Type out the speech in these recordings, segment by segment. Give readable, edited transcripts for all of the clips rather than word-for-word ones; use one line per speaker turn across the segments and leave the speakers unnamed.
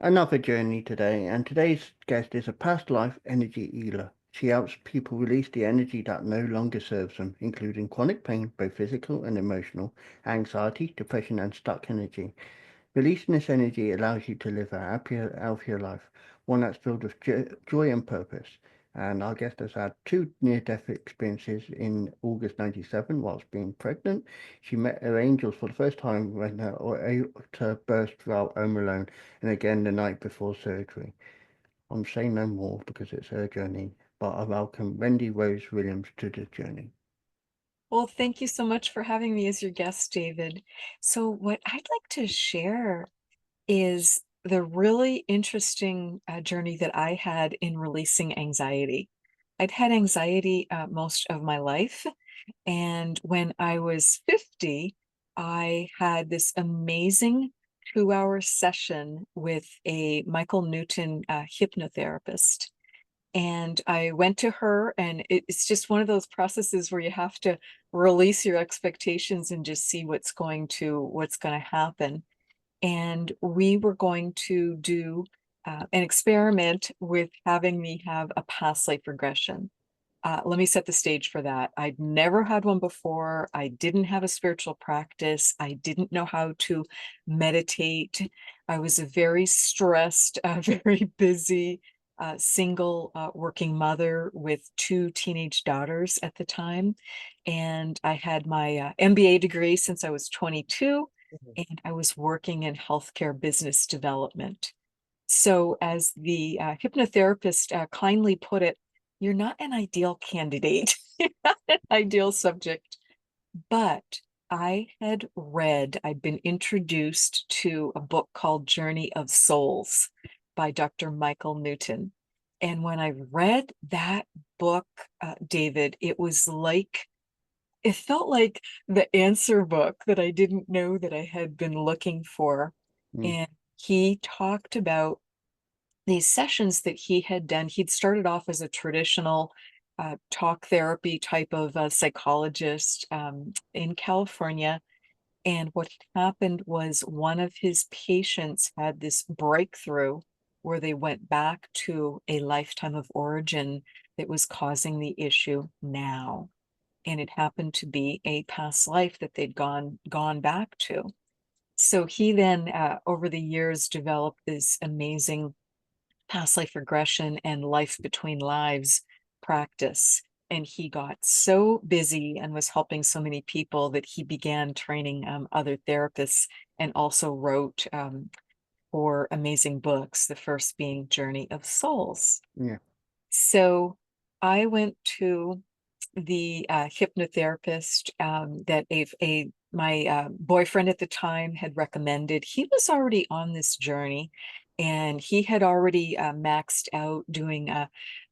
Another journey today, and today's guest is a past life energy healer. She helps people release the energy that no longer serves them, including chronic pain, both physical and emotional, anxiety, depression, and stuck energy. Releasing this energy allows you to live a happier, healthier life, one that's filled with joy and purpose. And our guest has had two near-death experiences in August 97 whilst being pregnant. She met her angels for the first time when her aorta burst while home alone, and again the night before surgery. I'm saying no more because it's her journey, but I welcome Wendy Rose Williams to the journey.
Well, thank you so much for having me as your guest, David. So, what I'd like to share is the really interesting journey that I had in releasing anxiety. I'd had anxiety most of my life. And when I was 50, I had this amazing 2 hour session with a Michael Newton hypnotherapist. And I went to her, and it's just one of those processes where you have to release your expectations and just see what's going to happen. And we were going to do an experiment with having me have a past life regression. Let me set the stage for that. I'd never had one before. I didn't have a spiritual practice. I didn't know how to meditate. I was a very stressed, very busy, single working mother with two teenage daughters at the time. And I had my MBA degree since I was 22, and I was working in healthcare business development. So, as the hypnotherapist kindly put it, you're not an ideal candidate, you're not an ideal subject. But I'd been introduced to a book called Journey of Souls by Dr. Michael Newton. And when I read that book, David, it felt like the answer book that I didn't know that I had been looking for.
Mm,
And he talked about these sessions that he had done. He'd started off as a traditional talk therapy type of psychologist in California. And what happened was one of his patients had this breakthrough where they went back to a lifetime of origin that was causing the issue now. And it happened to be a past life that they'd gone back to. So he then, over the years, developed this amazing past life regression and life between lives practice. And he got so busy and was helping so many people that he began training other therapists, and also wrote four amazing books, the first being Journey of Souls.
yeah.
So I went to the hypnotherapist that my boyfriend at the time had recommended. He was already on this journey, and he had already maxed out doing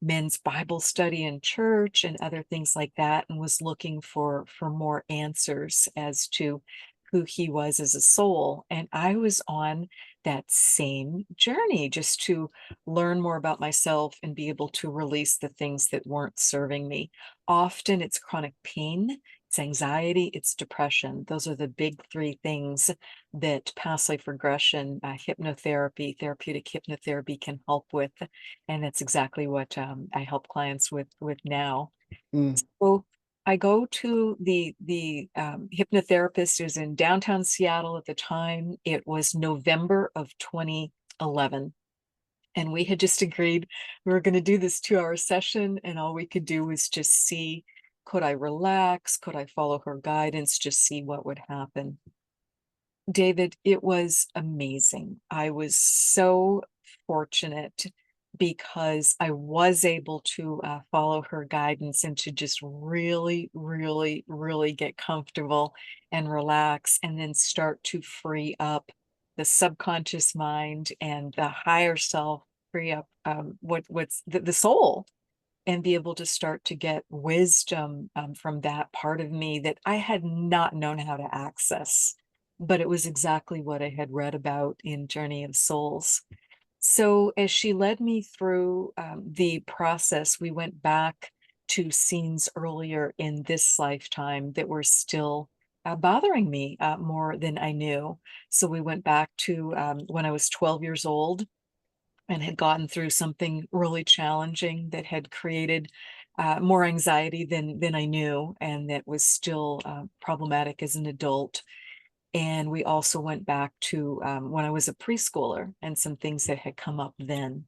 men's Bible study in church and other things like that, and was looking for more answers as to who he was as a soul. And I was on that same journey just to learn more about myself and be able to release the things that weren't serving me. Often it's chronic pain, it's anxiety, it's depression. Those are the big three things that past life regression, hypnotherapy, therapeutic hypnotherapy can help with. And that's exactly what I help clients with now.
Mm,
So I go to the hypnotherapist who's in downtown Seattle at the time. It was November of 2011. And we had just agreed we were going to do this 2 hour session, and all we could do was just see, could I relax? Could I follow her guidance? Just see what would happen. David, it was amazing. I was so fortunate because I was able to follow her guidance and to just really, really, really get comfortable and relax, and then start to free up the subconscious mind and the higher self, free up what's the soul, and be able to start to get wisdom from that part of me that I had not known how to access. But it was exactly what I had read about in Journey of Souls. So, as she led me through the process, we went back to scenes earlier in this lifetime that were still bothering me more than I knew. So, we went back to when I was 12 years old. and had gotten through something really challenging that had created more anxiety than I knew, and that was still problematic as an adult. And we also went back to when I was a preschooler and some things that had come up then.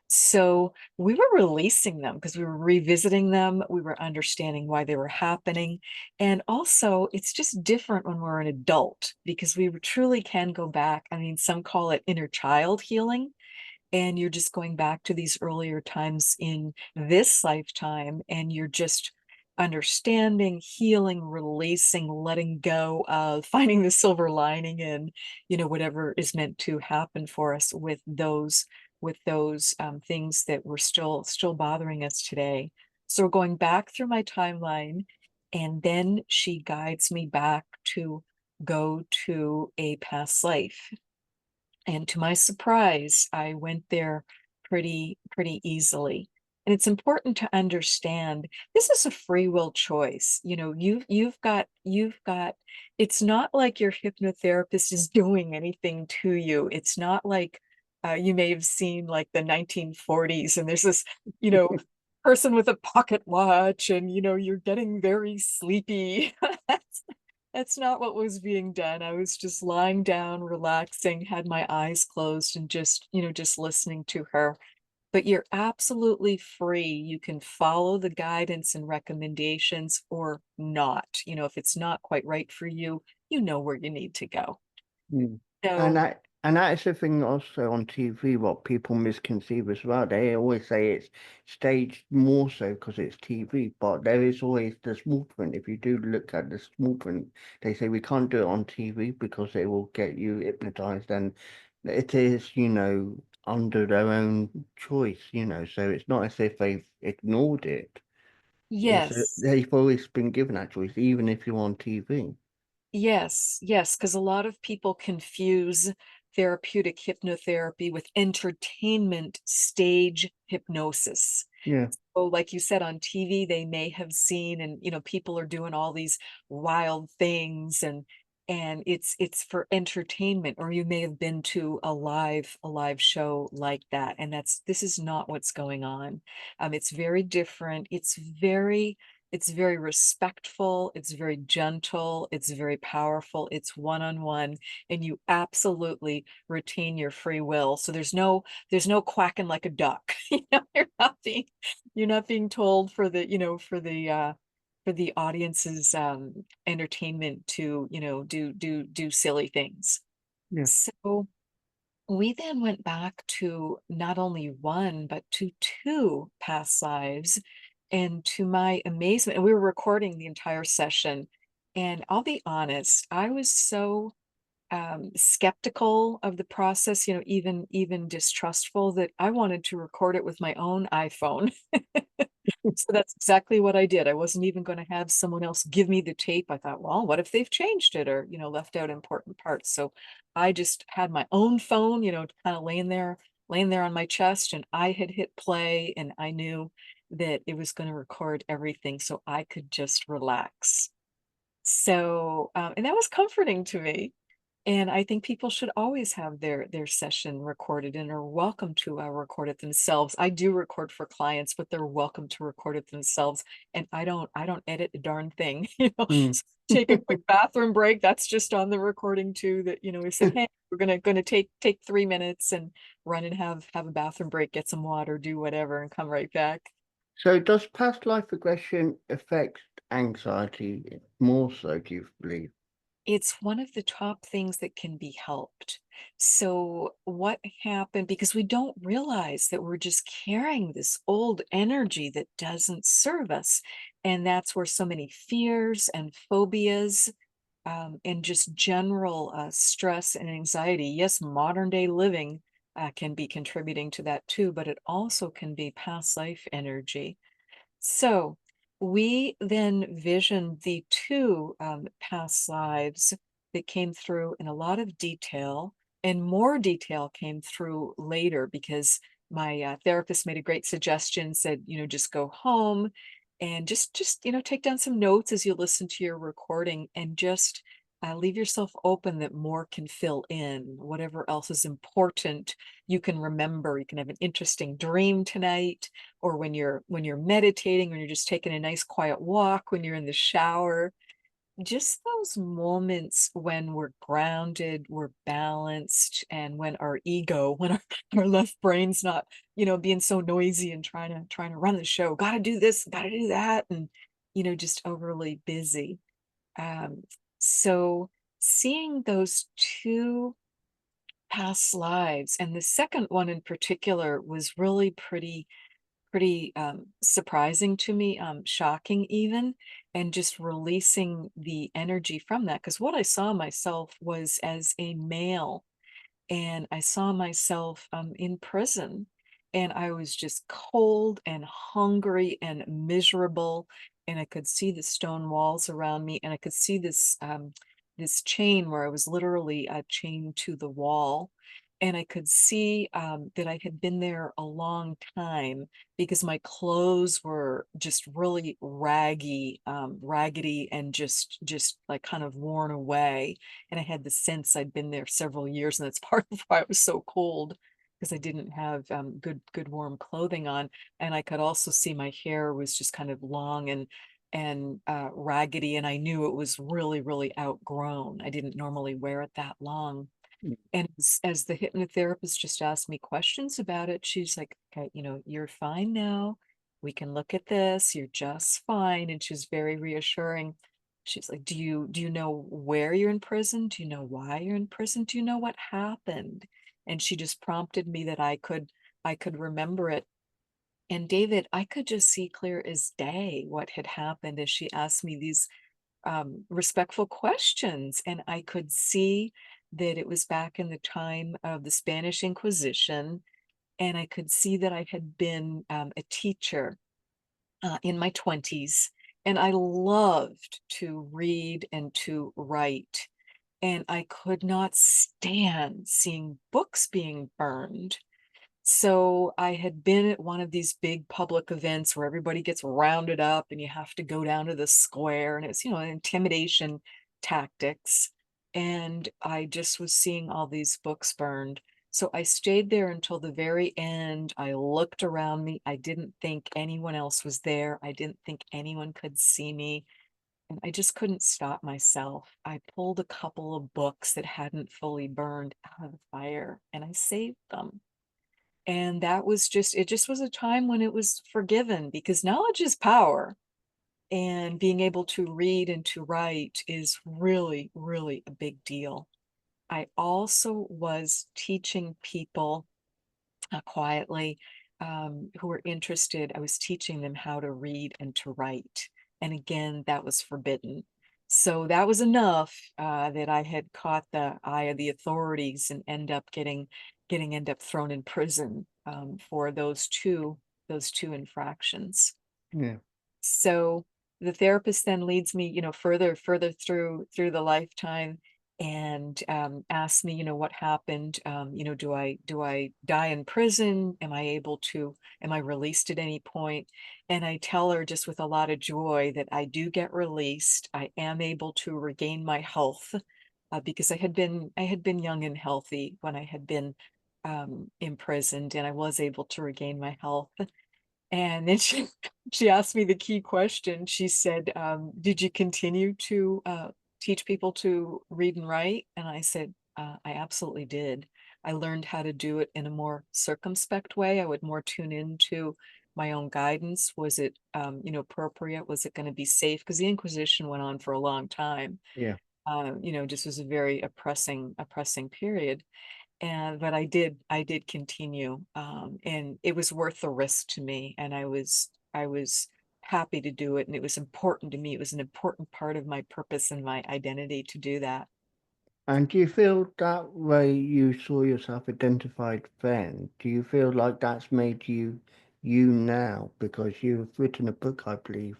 So we were releasing them because we were revisiting them. We were understanding why they were happening. And also, it's just different when we're an adult because we truly can go back. I mean, some call it inner child healing, and you're just going back to these earlier times in this lifetime, and you're just understanding, healing, releasing, letting go of, finding the silver lining in, whatever is meant to happen for us with those things that were still bothering us today. So we're going back through my timeline, and then she guides me back to go to a past life, and to my surprise, I went there pretty easily. And it's important to understand this is a free will choice. You've got it's not like your hypnotherapist is doing anything to you. It's not like you may have seen like the 1940s and there's this, you know, person with a pocket watch and you're getting very sleepy. That's not what was being done. I was just lying down, relaxing, had my eyes closed and just listening to her. But you're absolutely free. You can follow the guidance and recommendations or not. If it's not quite right for you, you know where you need to go.
Mm. And
So,
that is the thing also on TV, what people misconceive as well. They always say it's staged more so because it's TV, but there is always the small print. If you do look at the small print, they say we can't do it on TV because it will get you hypnotized, and it is, under their own choice, so it's not as if they've ignored it.
yes.
They've always been given that choice, even if you're on TV.
Yes, because a lot of people confuse therapeutic hypnotherapy with entertainment stage hypnosis.
Yeah,
So, like you said, on TV, they may have seen, and people are doing all these wild things, and it's for entertainment, or you may have been to a live show like that, and this is not what's going on. It's very different. It's very respectful, it's very gentle, it's very powerful, it's one-on-one, and you absolutely retain your free will. So there's no quacking like a duck. You're not being told for the audience's entertainment to, do silly things.
yeah.
So we then went back to not only one, but to two past lives. And to my amazement, and we were recording the entire session. And I'll be honest, I was so skeptical of the process, even distrustful, that I wanted to record it with my own iPhone. So that's exactly what I did. I wasn't even going to have someone else give me the tape. I thought, well, what if they've changed it or, left out important parts? So I just had my own phone, kind of laying there on my chest, and I had hit play and I knew that it was going to record everything so I could just relax. So, and that was comforting to me. And I think people should always have their session recorded and are welcome to record it themselves. I do record for clients, but they're welcome to record it themselves. And I don't edit a darn thing.
Mm.
So take a quick bathroom break. That's just on the recording too. That we said, hey, we're gonna take 3 minutes and run and have a bathroom break, get some water, do whatever, and come right back.
So does past life regression affect anxiety more so, do you believe?
It's one of the top things that can be helped. So, what happened? Because we don't realize that we're just carrying this old energy that doesn't serve us. And that's where so many fears and phobias and just general stress and anxiety. Yes, modern day living can be contributing to that too, but it also can be past life energy. So we then visioned the two past lives that came through in a lot of detail, and more detail came through later because my therapist made a great suggestion, said, just go home and just take down some notes as you listen to your recording and just leave yourself open that more can fill in whatever else is important. You can remember, you can have an interesting dream tonight, or when you're meditating, when you're just taking a nice quiet walk, when you're in the shower, just those moments when we're grounded, we're balanced, and when our ego, when our left brain's not, being so noisy and trying to run the show. Gotta do this, gotta do that, and just overly busy. Um, so seeing those two past lives, and the second one in particular was really pretty surprising to me, shocking even, and just releasing the energy from that. Because what I saw myself was as a male, and I saw myself in prison, and I was just cold and hungry and miserable, and I could see the stone walls around me, and I could see this chain where I was literally chained to the wall. And I could see that I had been there a long time because my clothes were just really raggedy, and just like kind of worn away, and I had the sense I'd been there several years, and that's part of why it was so cold, because I didn't have good warm clothing on, and I could also see my hair was just kind of long and raggedy, and I knew it was really outgrown. I didn't normally wear it that long.
Mm.
And as the hypnotherapist just asked me questions about it, she's like, okay, you're fine now. We can look at this. You're just fine. And she's very reassuring. She's like, do you know where you're in prison? Do you know why you're in prison? Do you know what happened? And she just prompted me that I could remember it. And David, I could just see clear as day what had happened as she asked me these respectful questions. And I could see that it was back in the time of the Spanish Inquisition. And I could see that I had been a teacher in my 20s. And I loved to read and to write. And I could not stand seeing books being burned. So I had been at one of these big public events where everybody gets rounded up and you have to go down to the square, and it's, intimidation tactics. And I just was seeing all these books burned. So I stayed there until the very end. I looked around me. I didn't think anyone else was there. I didn't think anyone could see me. And I just couldn't stop myself. I pulled a couple of books that hadn't fully burned out of the fire and I saved them. And that was it just was a time when it was forgiven, because knowledge is power, and being able to read and to write is really a big deal. I also was teaching people quietly, who were interested. I was teaching them how to read and to write. And again, that was forbidden. So that was enough that I had caught the eye of the authorities and end up thrown in prison for those two infractions.
Yeah.
So the therapist then leads me, further through the lifetime, and asks me, what happened. Do I die in prison? Am I released at any point? And I tell her just with a lot of joy that I do get released. I am able to regain my health because I had been young and healthy when I had been imprisoned, and I was able to regain my health. And then she asked me the key question. She said, "Did you continue to teach people to read and write?" And I said, "I absolutely did. I learned how to do it in a more circumspect way. I would more tune into my own guidance. Was it, appropriate? Was it going to be safe? Because the Inquisition went on for a long time.
Yeah.
Just was a very oppressing period. And but I did continue, and it was worth the risk to me, and I was happy to do it, and it was important to me. It was an important part of my purpose and my identity to do that.
And do you feel that way you saw yourself identified then? Do you feel like that's made you you now because you've written a book, I believe?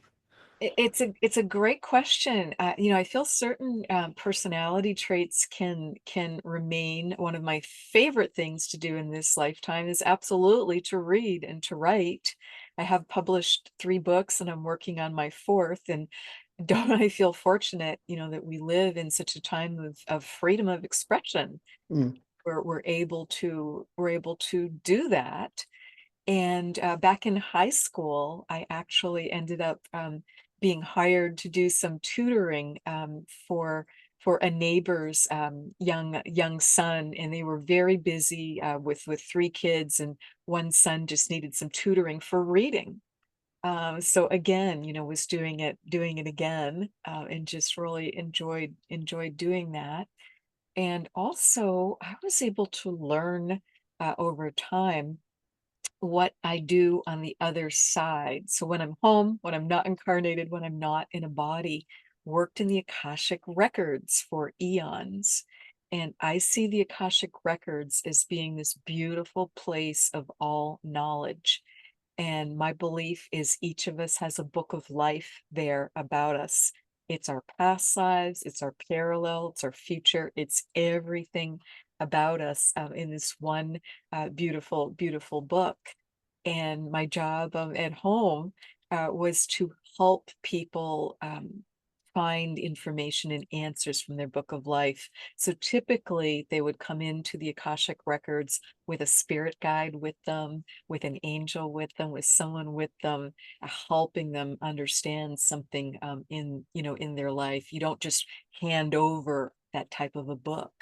It's a great question. I feel certain personality traits can remain. One of my favorite things to do in this lifetime is absolutely to read and to write. I have published 3 books, and I'm working on my 4th. And don't I feel fortunate, that we live in such a time of freedom of expression,
Mm,
where we're able to do that. And back in high school, I actually ended up being hired to do some tutoring for a neighbor's young son, and they were very busy with three kids, and one son just needed some tutoring for reading. So again, was doing it again, and just really enjoyed doing that. And also, I was able to learn over time what I do on the other side. So when I'm home, when I'm not incarnated, when I'm not in a body, worked in the Akashic records for eons. And I see the Akashic records as being this beautiful place of all knowledge. And my belief is each of us has a book of life there about us. It's our past lives, it's our parallel, it's our future, it's everything about us in this one beautiful, beautiful book. And my job at home was to help people find information and answers from their book of life. So typically, they would come into the Akashic records with a spirit guide with them, with an angel with them, with someone with them, helping them understand something in their life. You don't just hand over that type of a book,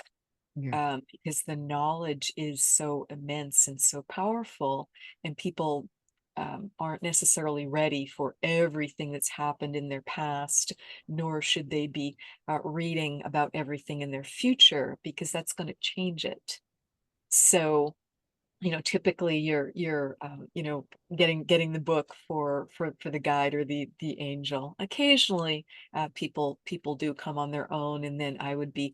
yeah.
because the knowledge is so immense and so powerful, and people aren't necessarily ready for everything that's happened in their past, nor should they be reading about everything in their future, because that's going to change it. So typically you're getting the book for the guide or the angel. Occasionally people do come on their own, and then I would be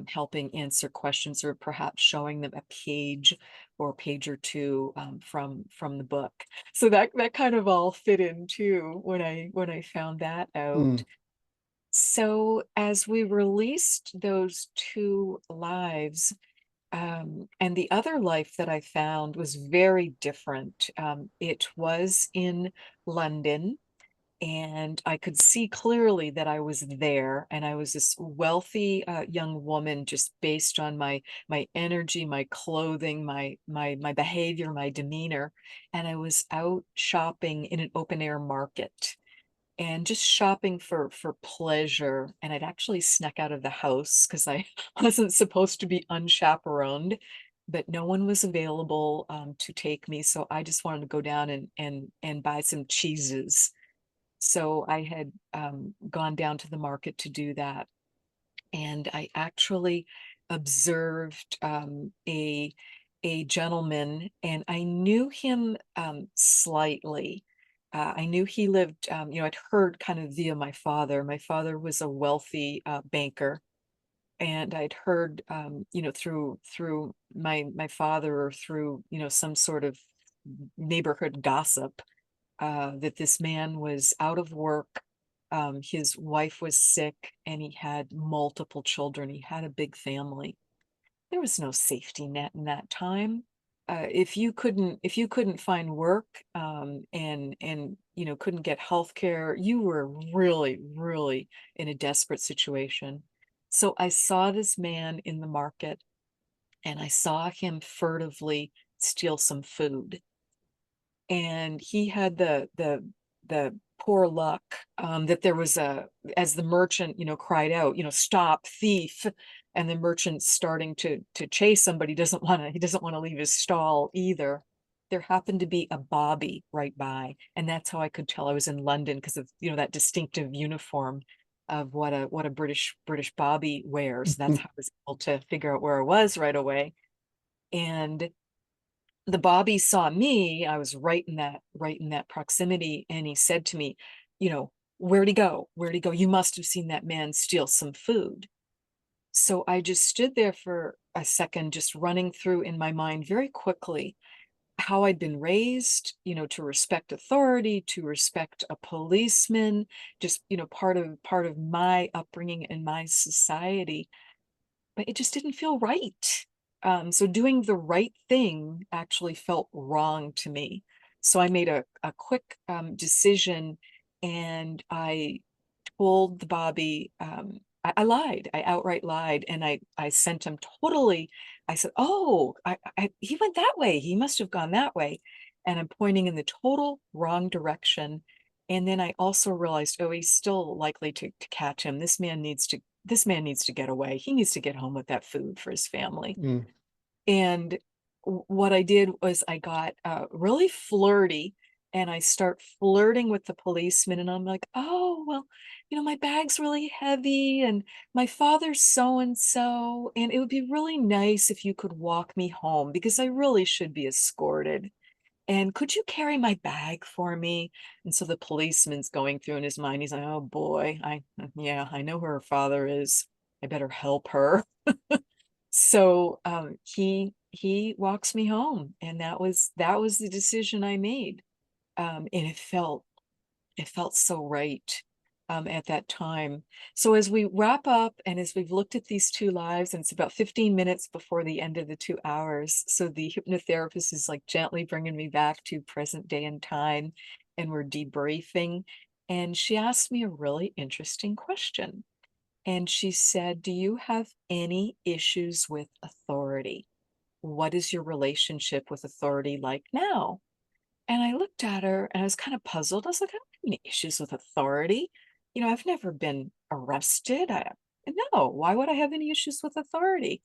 helping answer questions, or perhaps showing them a page or a page or two from the book. So that kind of all fit in too when I found that out.
Mm,
So as we released those two lives, and the other life that I found was very different. It was in London, and I could see clearly that I was there, and I was this wealthy young woman, just based on my energy, my clothing, my behavior, my demeanor. And I was out shopping in an open air market, and just shopping for pleasure. And I'd actually snuck out of the house because I wasn't supposed to be unchaperoned, but no one was available to take me. So I just wanted to go down and buy some cheeses. So I had gone down to the market to do that, and I actually observed a gentleman, and I knew him slightly. I knew he lived, I'd heard kind of via my father. My father was a wealthy banker, and I'd heard, through my father, or through some sort of neighborhood gossip, that this man was out of work. His wife was sick, and he had multiple children. He had a big family. There was no safety net in that time. If you couldn't find work, and couldn't get health care, you were really, really in a desperate situation. So I saw this man in the market, and I saw him furtively steal some food, and he had the poor luck, that there was as the merchant cried out, stop thief, and the merchant's starting to chase him, but he doesn't want to leave his stall either. There happened to be a bobby right by, and that's how I could tell I was in London, because of that distinctive uniform of what a British bobby wears. That's how I was able to figure out where I was right away. And the Bobby saw me. I was right in that proximity, and he said to me, "Where'd he go? Where'd he go? You must have seen that man steal some food." So I just stood there for a second, just running through in my mind very quickly how I'd been raised, to respect authority, to respect a policeman, just, part of my upbringing and my society, but it just didn't feel right. So doing the right thing actually felt wrong to me. So I made a quick decision, and I told the Bobby, I lied. I outright lied, and I sent him totally. I said, "Oh, he went that way. He must have gone that way," and I'm pointing in the total wrong direction. And then I also realized, oh, he's still likely to catch him. This man needs to get away. He needs to get home with that food for his family.
Mm.
And what I did was I got really flirty, and I start flirting with the policeman. And I'm like, oh, well, my bag's really heavy, and my father's so and so. And it would be really nice if you could walk me home because I really should be escorted. And could you carry my bag for me? And so the policeman's going through in his mind. He's like, oh boy, yeah, I know who her father is. I better help her. So he walks me home, and that was the decision I made. And it felt so right at that time. So as we wrap up and as we've looked at these two lives, and it's about 15 minutes before the end of the 2 hours, so the hypnotherapist is like gently bringing me back to present day and time, and we're debriefing. And she asked me a really interesting question. And she said, do you have any issues with authority? What is your relationship with authority like now? And I looked at her and I was kind of puzzled. I was like, I don't have any issues with authority. I've never been arrested. No, why would I have any issues with authority?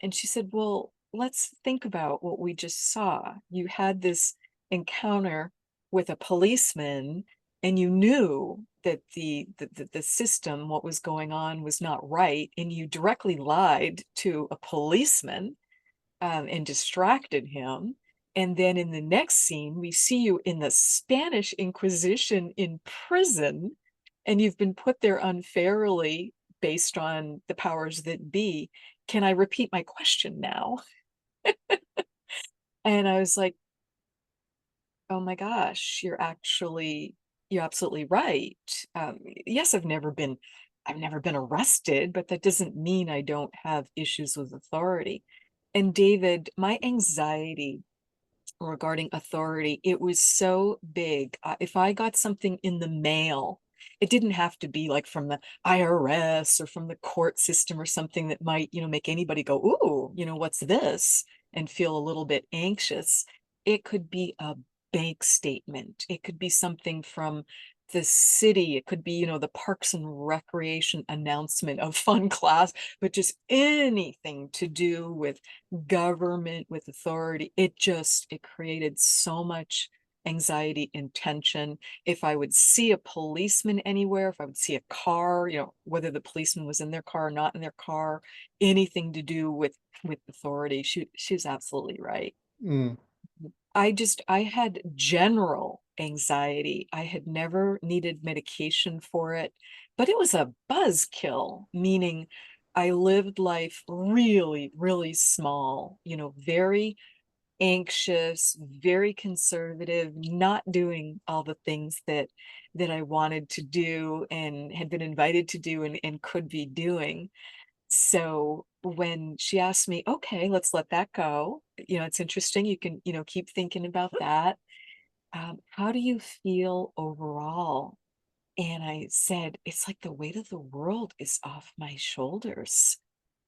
And she said, well, let's think about what we just saw. You had this encounter with a policeman, and you knew that the system, what was going on, was not right. And you directly lied to a policeman, and distracted him. And then in the next scene, we see you in the Spanish Inquisition in prison, and you've been put there unfairly based on the powers that be. Can I repeat my question now? And I was like, oh my gosh, you're absolutely right. Yes, I've never been arrested, but that doesn't mean I don't have issues with authority. And David, my anxiety regarding authority, it was so big. If I got something in the mail, it didn't have to be like from the IRS or from the court system or something that might, make anybody go, ooh, what's this? And feel a little bit anxious. It could be a bank statement. It could be something from the city. It could be, the Parks and Recreation announcement of fun class, but just anything to do with government, with authority. It created so much anxiety and tension. If I would see a policeman anywhere, if I would see a car, whether the policeman was in their car or not in their car, anything to do with authority, she was absolutely right.
Mm.
I had general anxiety. I had never needed medication for it, but it was a buzzkill, meaning I lived life really, really small, very anxious, very conservative, not doing all the things that I wanted to do and had been invited to do and could be doing. So when she asked me, okay, let's let that go. It's interesting. You can, keep thinking about that. How do you feel overall? And I said, it's like the weight of the world is off my shoulders.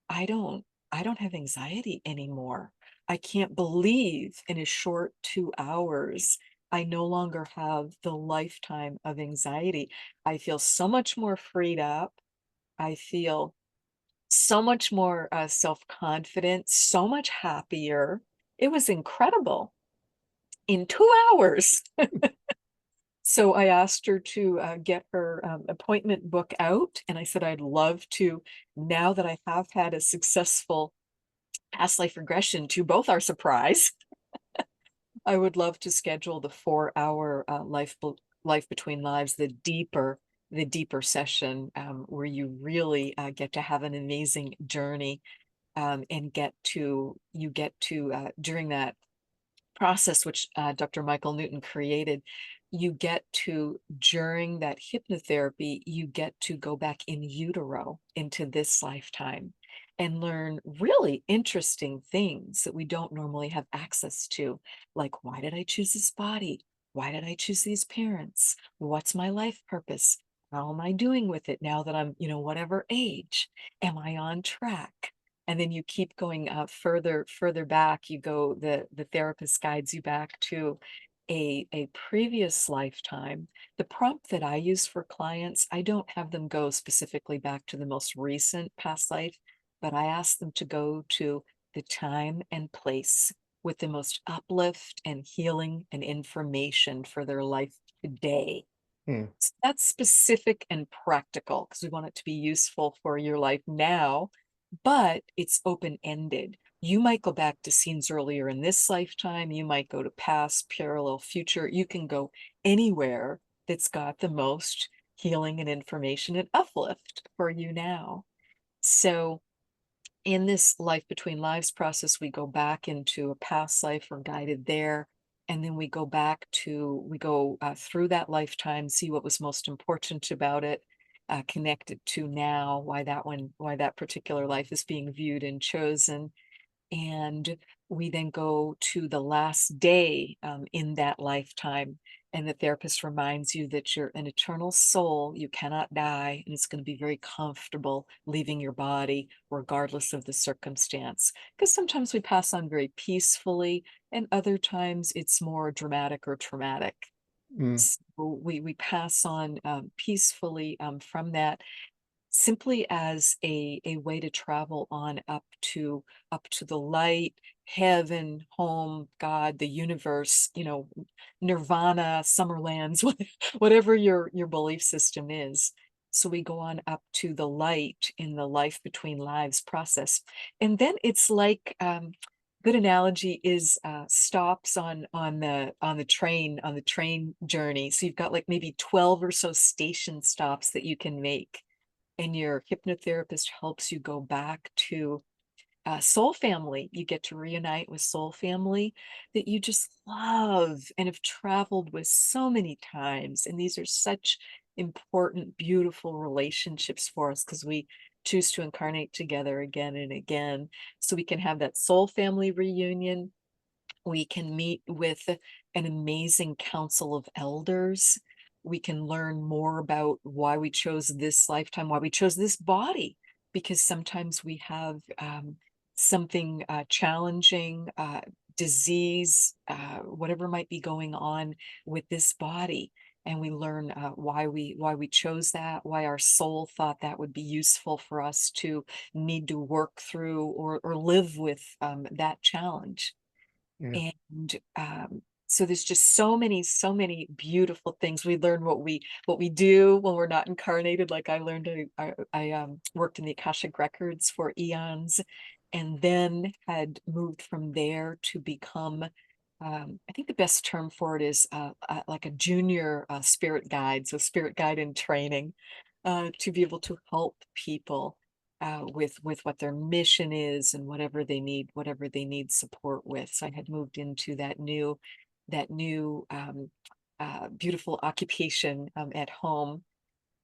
I don't, I don't have anxiety anymore. I can't believe in a short 2 hours, I no longer have the lifetime of anxiety. I feel so much more freed up. I feel so much more self-confident, so much happier. It was incredible in 2 hours. So I asked her to get her appointment book out. And I said, I'd love to, now that I have had a successful past life regression to both our surprise, I would love to schedule the 4 hour life between lives, the deeper session, where you really get to have an amazing journey, and you get to during that process, which Dr. Michael Newton created, you get to, during that hypnotherapy, you get to go back in utero into this lifetime and learn really interesting things that we don't normally have access to. Like, why did I choose this body? Why did I choose these parents? What's my life purpose? How am I doing with it now that I'm, whatever age? Am I on track? And then you keep going further back. You go, the therapist guides you back to a previous lifetime. The prompt that I use for clients, I don't have them go specifically back to the most recent past life, but I ask them to go to the time and place with the most uplift and healing and information for their life today.
Yeah.
That's specific and practical because we want it to be useful for your life now, but it's open-ended. You might go back to scenes earlier in this lifetime. You might go to past, parallel, future. You can go anywhere that's got the most healing and information and uplift for you now. So in this life between lives process, we go back into a past life, we're guided there. And then we go through that lifetime, see what was most important about it, connect it to now, why that particular life is being viewed and chosen, and we then go to the last day in that lifetime. And the therapist reminds you that you're an eternal soul. You cannot die. And it's going to be very comfortable leaving your body, regardless of the circumstance. Because sometimes we pass on very peacefully, and other times it's more dramatic or traumatic.
Mm.
So we pass on peacefully from that, simply as a way to travel on up to the light, heaven, home, God, the universe, nirvana, summerlands, whatever your belief system is. So we go on up to the light in the life between lives process. And then it's like good analogy is stops on the train journey. So you've got like maybe 12 or so station stops that you can make, and your hypnotherapist helps you go back to soul family. You get to reunite with soul family that you just love and have traveled with so many times. And these are such important, beautiful relationships for us because we choose to incarnate together again and again. So we can have that soul family reunion. We can meet with an amazing council of elders. We can learn more about why we chose this lifetime, why we chose this body, because sometimes we have something challenging, disease, whatever might be going on with this body. And we learn why we chose that, why our soul thought that would be useful for us to need to work through or live with that challenge.
Yeah.
And so there's just so many beautiful things. We learn what we do when we're not incarnated. Like I learned, I worked in the Akashic records for eons, and then had moved from there to become, I think the best term for it is like a junior spirit guide, so spirit guide in training, to be able to help people with what their mission is and whatever they need support with. So I had moved into that new beautiful occupation at home.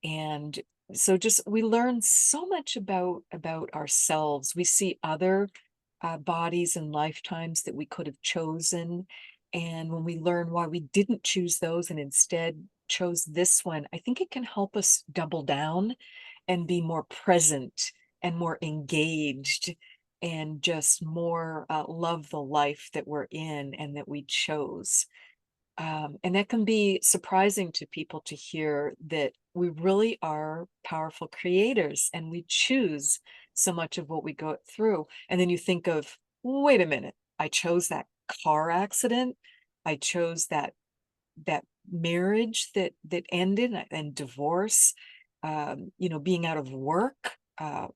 And so just we learn so much about ourselves. We see other bodies and lifetimes that we could have chosen. And when we learn why we didn't choose those and instead chose this one, I think it can help us double down and be more present and more engaged and just more love the life that we're in and that we chose. And that can be surprising to people to hear that we really are powerful creators and we choose so much of what we go through. And then you think of, wait a minute, I chose that car accident. I chose that marriage that ended, and divorce, being out of work,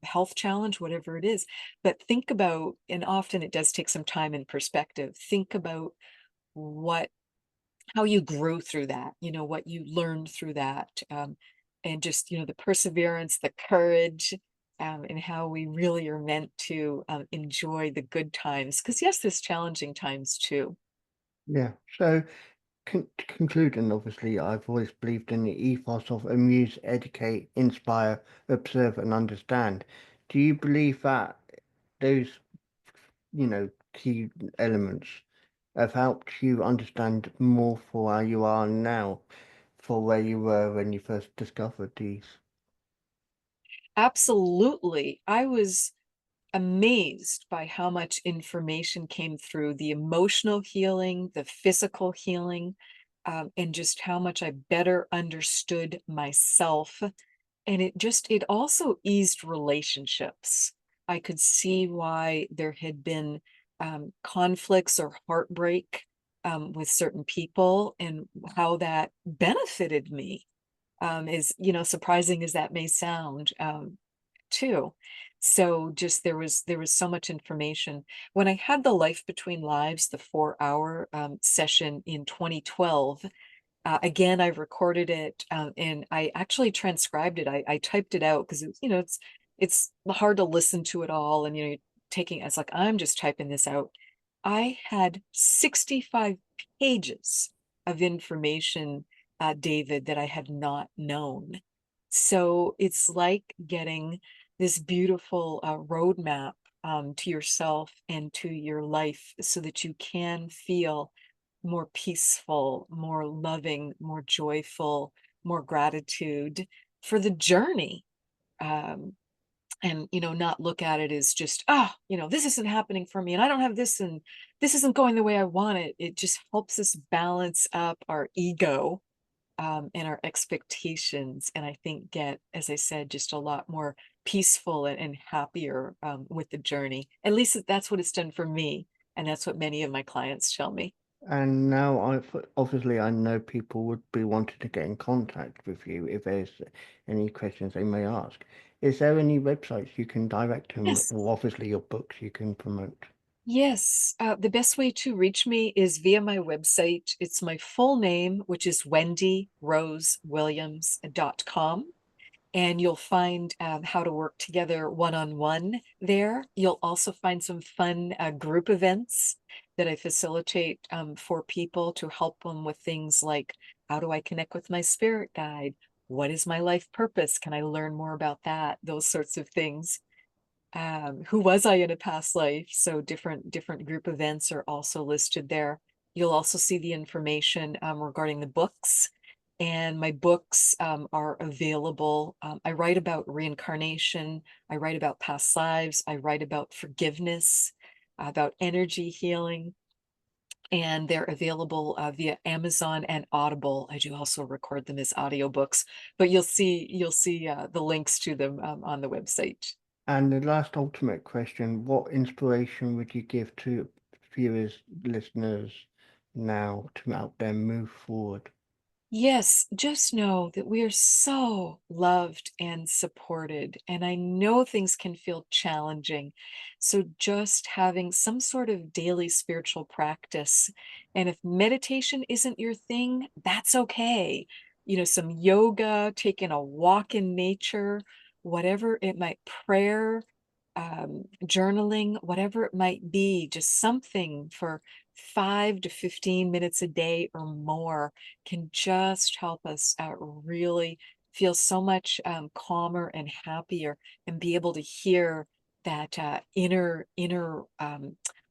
health challenge, whatever it is. But think about, and often it does take some time and perspective. Think about what how you grew through that, what you learned through that, and just, the perseverance, the courage, and how we really are meant to enjoy the good times. Because, yes, there's challenging times too.
Yeah. So, to conclude, and obviously, I've always believed in the ethos of amuse, educate, inspire, observe, and understand. Do you believe that those, key elements have helped you understand more for where you are now for where you were when you first discovered these?
Absolutely. I was amazed by how much information came through the emotional healing, the physical healing, and just how much I better understood myself. And it also eased relationships. I could see why there had been conflicts or heartbreak with certain people and how that benefited me. Is, surprising as that may sound, too. So just there was so much information. When I had the Life Between Lives, the 4-hour session in 2012, again, I recorded it, and I actually transcribed it. I typed it out because it's hard to listen to it all, and you're taking. It's like I'm just typing this out. I had 65 pages of information, David, that I had not known. So it's like getting this beautiful roadmap to yourself and to your life so that you can feel more peaceful, more loving, more joyful, more gratitude for the journey. Um, and not look at it as just, this isn't happening for me and I don't have this and this isn't going the way I want it. It just helps us balance up our ego and our expectations, and I think get, as I said, just a lot more peaceful and happier with the journey. At least that's what it's done for me, and that's what many of my clients tell me.
And now obviously I know people would be wanting to get in contact with you if there's any questions they may ask. Is there any websites you can direct them,
Yes.
or obviously your books you can promote?
Yes, the best way to reach me is via my website. It's my full name, which is wendyrosewilliams.com. And you'll find how to work together one-on-one there. You'll also find some fun group events that I facilitate for people to help them with things like, how do I connect with my spirit guide? What is my life purpose? Can I learn more about that? Those sorts of things. Who was I in a past life? So different group events are also listed there. You'll also see the information regarding the books, and my books are available. I write about reincarnation, I write about past lives, I write about forgiveness, about energy healing, and they're available via Amazon and Audible. I do also record them as audiobooks, but you'll see the links to them on the website.
And the last ultimate question, what inspiration would you give to viewers, listeners now to help them move forward?
Yes, just know that we are so loved and supported. And I know things can feel challenging. So just having some sort of daily spiritual practice. And if meditation isn't your thing, that's okay. Some yoga, taking a walk in nature, whatever it might, prayer, journaling, whatever it might be, just something for 5 to 15 minutes a day or more can just help us really feel so much calmer and happier, and be able to hear that inner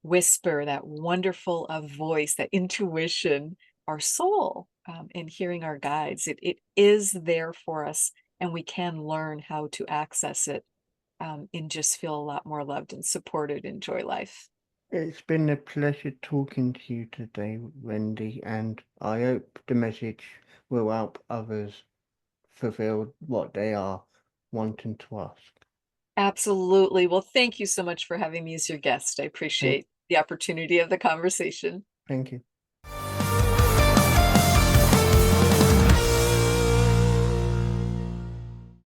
whisper, that wonderful voice, that intuition, our soul, and hearing our guides. It is there for us, and we can learn how to access it, and just feel a lot more loved and supported, enjoy life.
It's been a pleasure talking to you today, Wendy, and I hope the message will help others fulfill what they are wanting to ask.
Absolutely. Well, thank you so much for having me as your guest. I
Thank,
appreciate the opportunity of the conversation.
thank you.